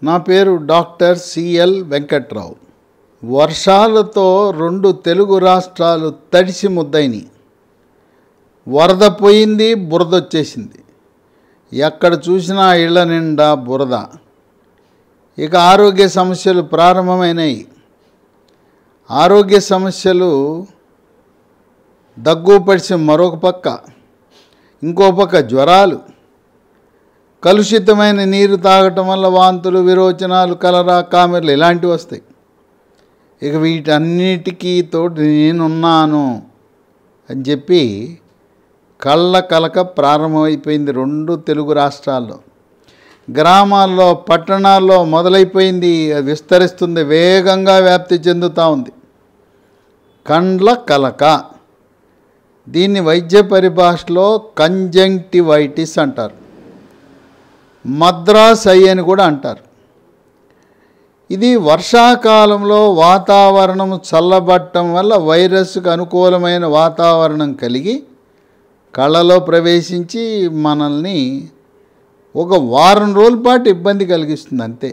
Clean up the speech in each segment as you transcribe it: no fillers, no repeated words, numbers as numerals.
నా పేరు doctor CL Venkatrao. వర్షాలతో 2 తెలుగు రాష్ట్రాలు తడిసి ముద్దయినాయి. వరద పోయింది, బురద వచ్చేసింది. ఎక్కడ చూసినా ఇళ్ల నిండా బురద. ఇక ఆరోగ్య సమస్యలు ప్రారంభమైనాయి. ఆరోగ్య సమస్యలు దగ్గు పడిసి మరొక పక్క, ఇంకో పక్క జ్వరాలు, కలుషితమైన నీరు తాగటం వల్ల వాంతులు, విరోచనాలు, కలరా, కామెర్లు ఇలాంటివి వస్తాయి. ఇక వీటన్నిటికీ తోటి నేనున్నాను అని చెప్పి కళ్ళ కలక ప్రారంభమైపోయింది 2 తెలుగు రాష్ట్రాల్లో. గ్రామాల్లో, పట్టణాల్లో మొదలైపోయింది, అది విస్తరిస్తుంది, వేగంగా వ్యాప్తి చెందుతూ ఉంది. కండ్ల కలక, దీన్ని వైద్య పరిభాషలో కంజంక్టివైటిస్ అంటారు. మద్రాస్ ఐ అని కూడా అంటారు. ఇది వర్షాకాలంలో వాతావరణం చల్లబడటం వల్ల వైరస్కు అనుకూలమైన వాతావరణం కలిగి కళ్ళలో ప్రవేశించి మనల్ని ఒక వారం రోజుల పాటు ఇబ్బంది కలిగిస్తుంది అంతే.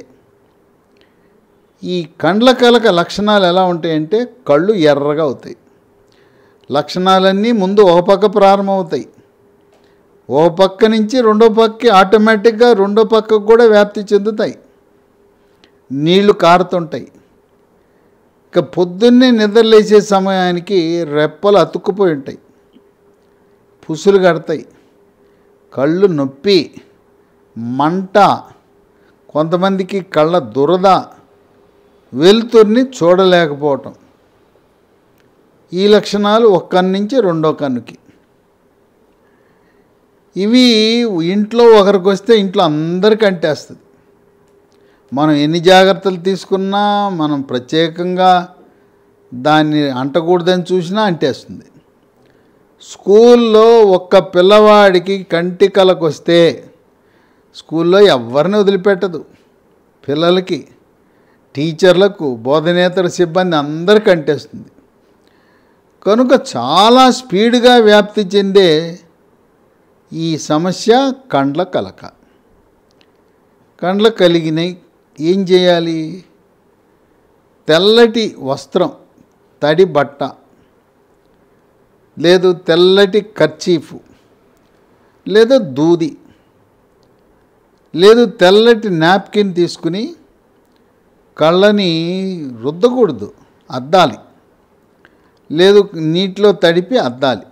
ఈ కండ్ల కలక లక్షణాలు ఎలా ఉంటాయంటే కళ్ళు ఎర్రగా అవుతాయి. లక్షణాలన్నీ ముందు ఒక పక్క ప్రారంభమవుతాయి. ఓ పక్క నుంచి రెండో పక్కకి ఆటోమేటిక్గా రెండో పక్కకు కూడా వ్యాప్తి చెందుతాయి. నీళ్లు కారుతుంటాయి. ఇక పొద్దున్నే నిద్రలేసే సమయానికి రెప్పలు అతుక్కుపోయి ఉంటాయి, పుసులు కడతాయి, కళ్ళు నొప్పి, మంట, కొంతమందికి కళ్ళ దురద, వెలుతురిని చూడలేకపోవటం. ఈ లక్షణాలు ఒక కన్ను నుంచి రెండో కన్నుకి. ఇవి ఇంట్లో ఒకరికి వస్తే ఇంట్లో అందరికీ అంటేస్తుంది. మనం ఎన్ని జాగ్రత్తలు తీసుకున్నా, మనం ప్రత్యేకంగా దాన్ని అంటకూడదని చూసినా అంటేస్తుంది. స్కూల్లో ఒక్క పిల్లవాడికి కంటి కలకు వస్తే స్కూల్లో ఎవరిని వదిలిపెట్టదు. పిల్లలకి, టీచర్లకు, బోధనేతర సిబ్బంది అందరికీ అంటేస్తుంది. కనుక చాలా స్పీడ్గా వ్యాప్తి చెందే ఈ సమస్య కండ్ల కలక. కండ్ల కలిగినాయి, ఏం చేయాలి? తెల్లటి వస్త్రం, తడి బట్ట, లేదు తెల్లటి కర్చీఫు, లేదా దూది, లేదు తెల్లటి నాప్కిన్ తీసుకుని కళ్ళని రుద్దకూడదు, అద్దాలి. లేదు నీటిలో తడిపి అద్దాలి.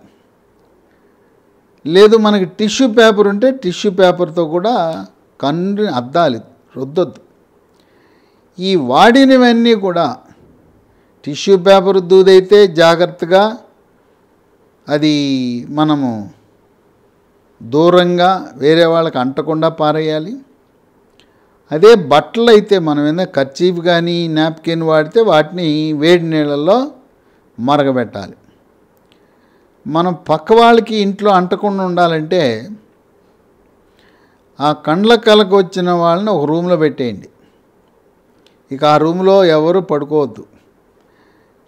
లేదు మనకి టిష్యూ పేపర్ ఉంటే టిష్యూ పేపర్తో కూడా కన్ను అద్దాలి, రుద్దొద్దు. ఈ వాడినవన్నీ కూడా టిష్యూ పేపర్ దూదైతే జాగ్రత్తగా అది మనము దూరంగా వేరే వాళ్ళకి అంటకుండా పారేయాలి. అదే బట్టలు అయితే మనం ఏదైనా కర్చీఫ్ కానీ నాప్కిన్ వాడితే వాటిని వేడి నీళ్ళల్లో మరగబెట్టాలి. మనం పక్క వాళ్ళకి ఇంట్లో అంటకుండా ఉండాలంటే ఆ కండ్ల కలకు వచ్చిన వాళ్ళని ఒక రూమ్లో పెట్టేయండి. ఇక ఆ రూమ్లో ఎవరు పడుకోవద్దు.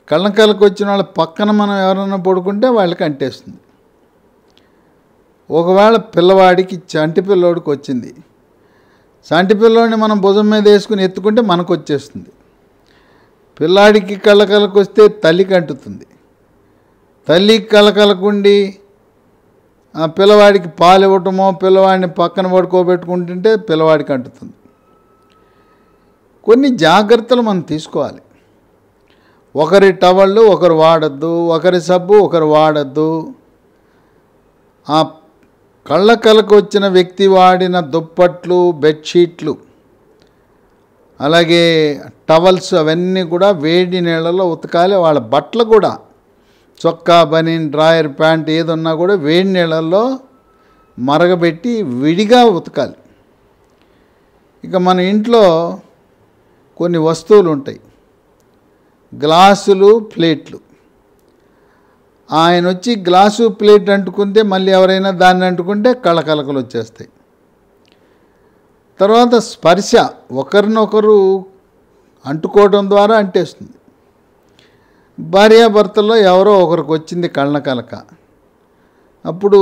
కళ్ళ కలకు వచ్చిన వాళ్ళ పక్కన మనం ఎవరైనా పడుకుంటే వాళ్ళకి అంటేస్తుంది. ఒకవేళ పిల్లవాడికి చంటి పిల్లోడికి వచ్చింది, చంటి పిల్లోడిని మనం భుజం మీద వేసుకుని ఎత్తుకుంటే మనకు వచ్చేస్తుంది. పిల్లాడికి కళ్ళ కలకు వస్తే తల్లికి అంటుతుంది. తల్లికి కలకలకుండి ఆ పిల్లవాడికి పాలు ఇవ్వటమో, పిల్లవాడిని పక్కన పడుకోబెట్టుకుంటుంటే పిల్లవాడికి అంటుతుంది. కొన్ని జాగ్రత్తలు మనం తీసుకోవాలి. ఒకరి టవళ్ళు ఒకరు వాడద్దు, ఒకరి సబ్బు ఒకరు వాడద్దు. ఆ కళ్ళ కలకు వచ్చిన వ్యక్తి వాడిన దుప్పట్లు, బెడ్షీట్లు, అలాగే టవల్స్ అవన్నీ కూడా వేడి నీళ్ళలో ఉతకాలి. వాళ్ళ బట్టలు కూడా, చొక్కా, బనీన్, డ్రాయర్, ప్యాంట్ ఏదున్నా కూడా వేడి నీళ్ళల్లో మరగబెట్టి విడిగా ఉతకాలి. ఇక మన ఇంట్లో కొన్ని వస్తువులు ఉంటాయి, గ్లాసులు, ప్లేట్లు. ఆయన వచ్చి గ్లాసు ప్లేట్ అంటుకుంటే మళ్ళీ ఎవరైనా దాన్ని అంటుకుంటే కళకలకలు వచ్చేస్తాయి. తర్వాత స్పర్శ, ఒకరినొకరు అంటుకోవడం ద్వారా అంటేస్తుంది. భార్యాభర్తల్లో ఎవరో ఒకరికి వచ్చింది కళ్ళ కలక, అప్పుడు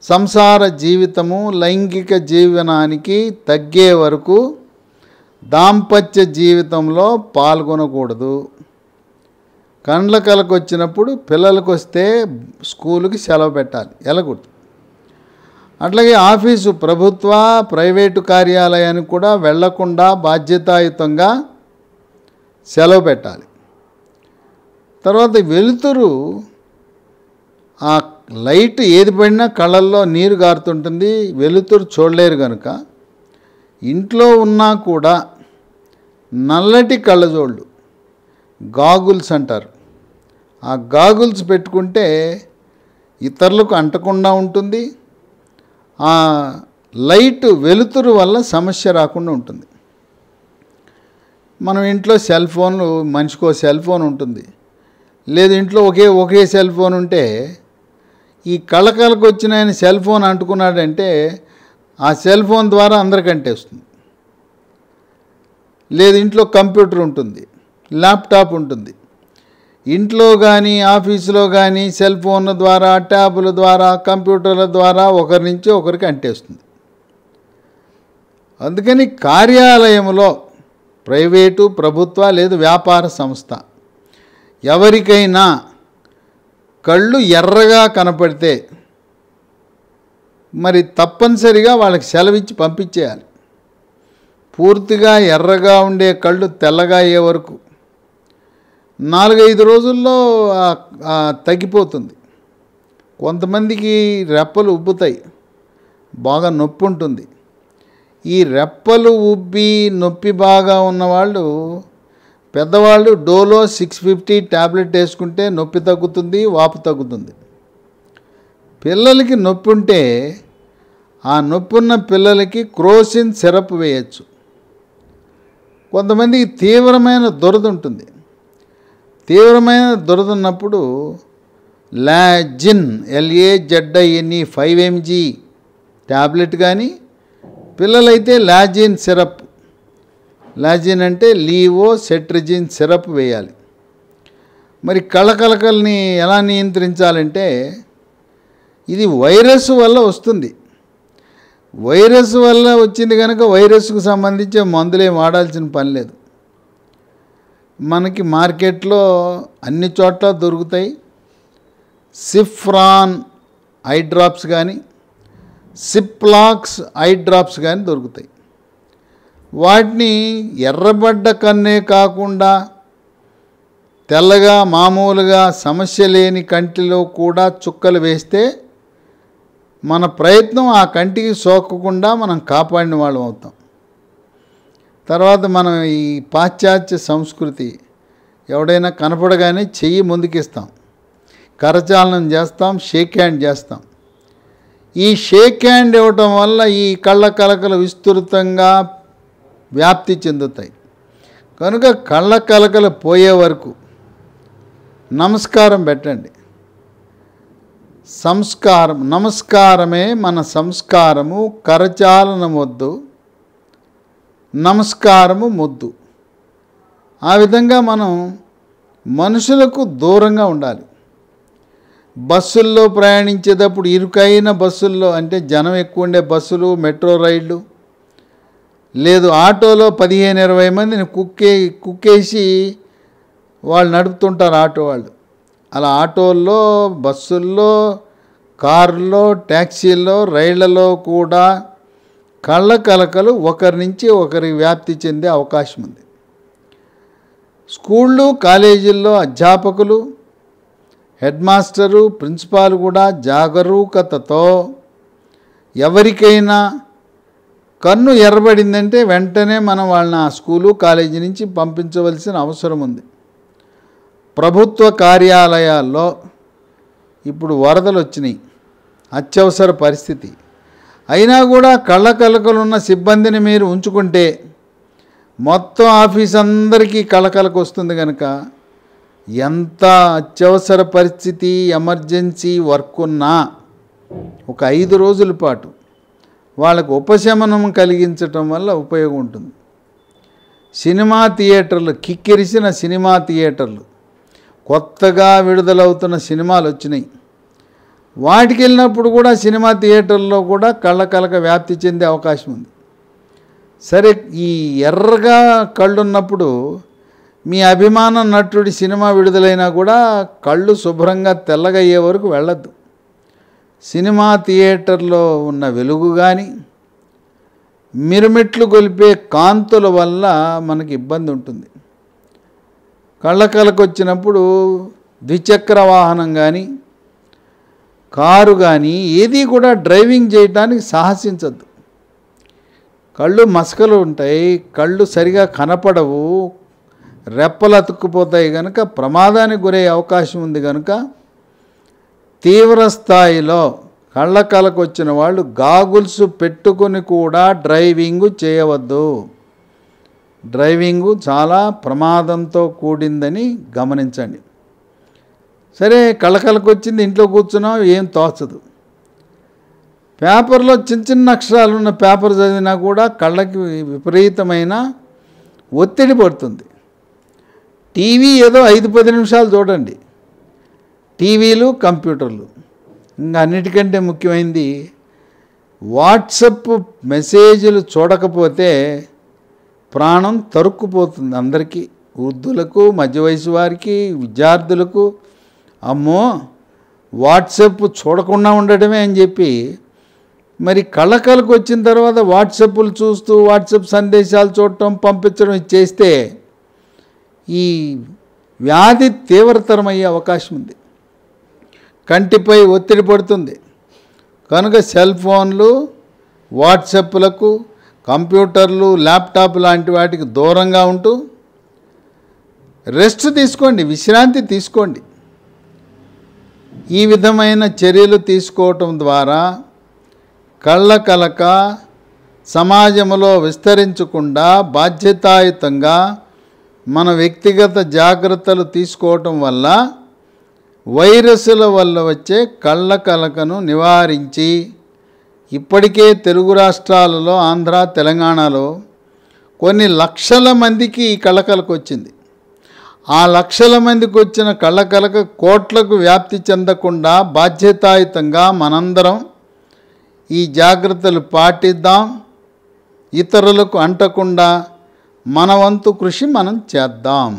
సంసార జీవితము, లైంగిక జీవనానికి తగ్గే వరకు దాంపత్య జీవితంలో పాల్గొనకూడదు. కండ్ల కలకు వచ్చినప్పుడు పిల్లలకు వస్తే స్కూలుకి సెలవు పెట్టాలి, వెళ్ళకూడదు. అట్లాగే ఆఫీసు, ప్రభుత్వ ప్రైవేటు కార్యాలయానికి కూడా వెళ్లకుండా బాధ్యతాయుతంగా సెలవు పెట్టాలి. తర్వాత వెలుతురు, ఆ లైట్ ఏది పడినా కళ్ళల్లో నీరు గారుతుంటుంది, వెలుతురు చూడలేరు కనుక ఇంట్లో ఉన్నా కూడా నల్లటి కళ్ళజోళ్ళు, గాగుల్స్ అంటారు, ఆ గాగుల్స్ పెట్టుకుంటే ఇతరులకు అంటకుండా ఉంటుంది. ఆ లైట్ వెలుతురు వల్ల సమస్య రాకుండా ఉంటుంది. మనం ఇంట్లో సెల్ ఫోన్లు, మనిషికో సెల్ ఫోన్ ఉంటుంది, లేదు ఇంట్లో ఒకే సెల్ ఫోన్ ఉంటే ఈ కళ్ళకలకు వచ్చిన ఆయన సెల్ ఫోన్ అంటుకున్నాడంటే ఆ సెల్ ఫోన్ ద్వారా అందరికి అంటేస్తుంది. లేదు ఇంట్లో కంప్యూటర్ ఉంటుంది, ల్యాప్టాప్ ఉంటుంది, ఇంట్లో కానీ ఆఫీసులో కానీ సెల్ ఫోన్ల ద్వారా, ట్యాబుల ద్వారా, కంప్యూటర్ల ద్వారా ఒకరి నుంచి ఒకరికి అంటేస్తుంది. అందుకని కార్యాలయంలో, ప్రైవేటు, ప్రభుత్వ లేదు వ్యాపార సంస్థ, ఎవరికైనా కళ్ళు ఎర్రగా కనపడితే మరి తప్పనిసరిగా వాళ్ళకి సెలవిచ్చి పంపించేయాలి. పూర్తిగా ఎర్రగా ఉండే కళ్ళు తెల్లగా అయ్యే వరకు 4-5 రోజుల్లో తగ్గిపోతుంది. కొంతమందికి రెప్పలు ఉబ్బుతాయి, బాగా నొప్పి ఉంటుంది. ఈ రెప్పలు ఉబ్బి నొప్పి బాగా ఉన్నవాళ్ళు, పెద్దవాళ్ళు డోలో 650 ట్యాబ్లెట్ వేసుకుంటే నొప్పి తగ్గుతుంది, వాపు తగ్గుతుంది. పిల్లలకి నొప్పి ఉంటే ఆ నొప్పి ఉన్న పిల్లలకి క్రోసిన్ సిరప్ వేయచ్చు. కొంతమందికి తీవ్రమైన దురద ఉంటుంది. తీవ్రమైన దురద ఉన్నప్పుడు లాజిన్, LAZINE 5 mg ట్యాబ్లెట్ కానీ, పిల్లలైతే లాజిన్ సిరప్, లాజిన్ అంటే లీవోసెట్రిజిన్ సిరప్ వేయాలి. మరి కళ్ళకలకల్ని ఎలా నియంత్రించాలంటే ఇది వైరస్ వల్ల వస్తుంది. వైరస్ వల్ల వచ్చింది కనుక వైరస్కు సంబంధించే మందులేం వాడాల్సిన పని లేదు. మనకి మార్కెట్లో అన్ని చోట్ల దొరుకుతాయి. సిఫ్రాన్ ఐ డ్రాప్స్ కానీ, సిప్లాక్స్ ఐ డ్రాప్స్ కానీ దొరుకుతాయి. వాటిని ఎర్రబడ్డ కన్నే కాకుండా తెల్లగా మామూలుగా సమస్య లేని కంటిలో కూడా చుక్కలు వేస్తే మన ప్రయత్నం ఆ కంటికి సోకకుండా మనం కాపాడిన వాళ్ళం అవుతాం. తర్వాత మనం ఈ పాశ్చాత్య సంస్కృతి, ఎవడైనా కనపడగానే చెయ్యి ముందుకిస్తాం, కరచాలనం చేస్తాం, షేక్ హ్యాండ్ చేస్తాం. ఈ షేక్ హ్యాండ్ ఇవ్వటం వల్ల ఈ కళ్ళ కలకలు విస్తృతంగా వ్యాప్తి చెందుతాయి. కనుక కళ్ళ కలకలు పోయే వరకు నమస్కారం పెట్టండి. నమస్కారమే మన సంస్కారము, కరచాలనం వద్దు, నమస్కారము ముద్దు. ఆ విధంగా మనం మనుషులకు దూరంగా ఉండాలి. బస్సుల్లో ప్రయాణించేటప్పుడు ఇరుకైన బస్సుల్లో, అంటే జనం ఎక్కువ ఉండే బస్సులు, మెట్రో రైళ్ళు, లేదు ఆటోలో 15-20 మందిని కుక్కేసి వాళ్ళు నడుపుతుంటారు ఆటో వాళ్ళు. అలా ఆటోల్లో, బస్సుల్లో, కార్లో, ట్యాక్సీల్లో, రైళ్లలో కూడా కళ్ళ కలకలు ఒకరి నుంచి ఒకరికి వ్యాప్తి చెందే అవకాశం ఉంది. స్కూళ్ళు, కాలేజీల్లో అధ్యాపకులు, హెడ్ మాస్టరు, ప్రిన్సిపాల్ కూడా జాగరూకతతో ఎవరికైనా కన్ను ఎర్రబడిందంటే వెంటనే మనం వాళ్ళని ఆ స్కూలు, కాలేజీ నుంచి పంపించవలసిన అవసరం ఉంది. ప్రభుత్వ కార్యాలయాల్లో ఇప్పుడు వరదలు వచ్చినాయి, అత్యవసర పరిస్థితి. అయినా కూడా కళ్ళ కలకలున్న సిబ్బందిని మీరు ఉంచుకుంటే మొత్తం ఆఫీస్ అందరికీ కలకలకు వస్తుంది. కనుక ఎంత అత్యవసర పరిస్థితి, ఎమర్జెన్సీ వర్క్ ఉన్నా ఒక 5 రోజుల పాటు వాళ్ళకు ఉపశమనం కలిగించటం వల్ల ఉపయోగం ఉంటుంది. సినిమా థియేటర్లు, కిక్కిరిసిన సినిమా థియేటర్లు, కొత్తగా విడుదలవుతున్న సినిమాలు వచ్చినాయి. వాటికి వెళ్ళినప్పుడు కూడా సినిమా థియేటర్లో కూడా కళ్ళ కలక వ్యాప్తి చెందే అవకాశం ఉంది. సరే, ఈ ఎర్రగా కళ్ళున్నప్పుడు మీ అభిమాన నటుడి సినిమా విడుదలైనా కూడా కళ్ళు శుభ్రంగా తెల్లగా అయ్యే వరకు వెళ్ళద్దు. సినిమా థియేటర్లో ఉన్న వెలుగు కానీ మిరుమిట్లు గొలిపే కాంతుల వల్ల మనకి ఇబ్బంది ఉంటుంది. కళ్ళకలకు వచ్చినప్పుడు ద్విచక్ర వాహనం కానీ కారు కానీ ఏది కూడా డ్రైవింగ్ చేయడానికి సాహసించద్దు. కళ్ళు మసకలు ఉంటాయి, కళ్ళు సరిగా కనపడవు, రెప్పలు అతుక్కుపోతాయి కనుక ప్రమాదానికి గురయ్యే అవకాశం ఉంది. కనుక తీవ్ర స్థాయిలో కళ్ళకలకు వచ్చిన వాళ్ళు గాగుల్స్ పెట్టుకొని కూడా డ్రైవింగు చేయవద్దు. డ్రైవింగు చాలా ప్రమాదంతో కూడిందని గమనించండి. సరే, కళ్ళకలకు వచ్చింది, ఇంట్లో కూర్చున్నాం, ఏం తోచదు. పేపర్లో చిన్న చిన్న అక్షరాలు ఉన్న పేపర్ చదివినా కూడా కళ్ళకి విపరీతమైన ఒత్తిడి పడుతుంది. టీవీ ఏదో 5-10 నిమిషాలు చూడండి. టీవీలు, కంప్యూటర్లు, ఇంకా అన్నిటికంటే ముఖ్యమైనది వాట్సప్ మెసేజ్లు చూడకపోతే ప్రాణం తరుక్కుపోతుంది. అందరికీ, వృద్ధులకు, మధ్య వయసు వారికి, విద్యార్థులకు. అమ్మో, వాట్సప్ చూడకుండా ఉండటమే అని చెప్పి మరి కళ్ళకలకు వచ్చిన తర్వాత వాట్సప్లు చూస్తూ వాట్సప్ సందేశాలు చూడటం, పంపించడం చేస్తే ఈ వ్యాధి తీవ్రతరమయ్యే అవకాశం ఉంది. కంటిపై ఒత్తిడి పడుతుంది. కనుక సెల్ ఫోన్లు, వాట్సప్లకు, కంప్యూటర్లు, ల్యాప్టాప్ లాంటి వాటికి దూరంగా ఉంటూ రెస్ట్ తీసుకోండి, విశ్రాంతి తీసుకోండి. ఈ విధమైన చర్యలు తీసుకోవటం ద్వారా కళ్ళకలక సమాజంలో విస్తరించకుండా బాధ్యతాయుతంగా మన వ్యక్తిగత జాగ్రత్తలు తీసుకోవటం వల్ల వైరస్ల వల్ల వచ్చే కళ్ళకలకను నివారించి ఇప్పటికే తెలుగు రాష్ట్రాలలో, ఆంధ్ర, తెలంగాణలో కొన్ని లక్షల మందికి ఈ కళ్ళకలకు వచ్చింది. ఆ లక్షల మందికి వచ్చిన కళ్ళకలక కోట్లకు వ్యాప్తి చెందకుండా బాధ్యతాయుతంగా మనందరం ఈ జాగ్రత్తలు పాటిద్దాం. ఇతరులకు అంటకుండా మన వంతు కృషి మనం చేద్దాం.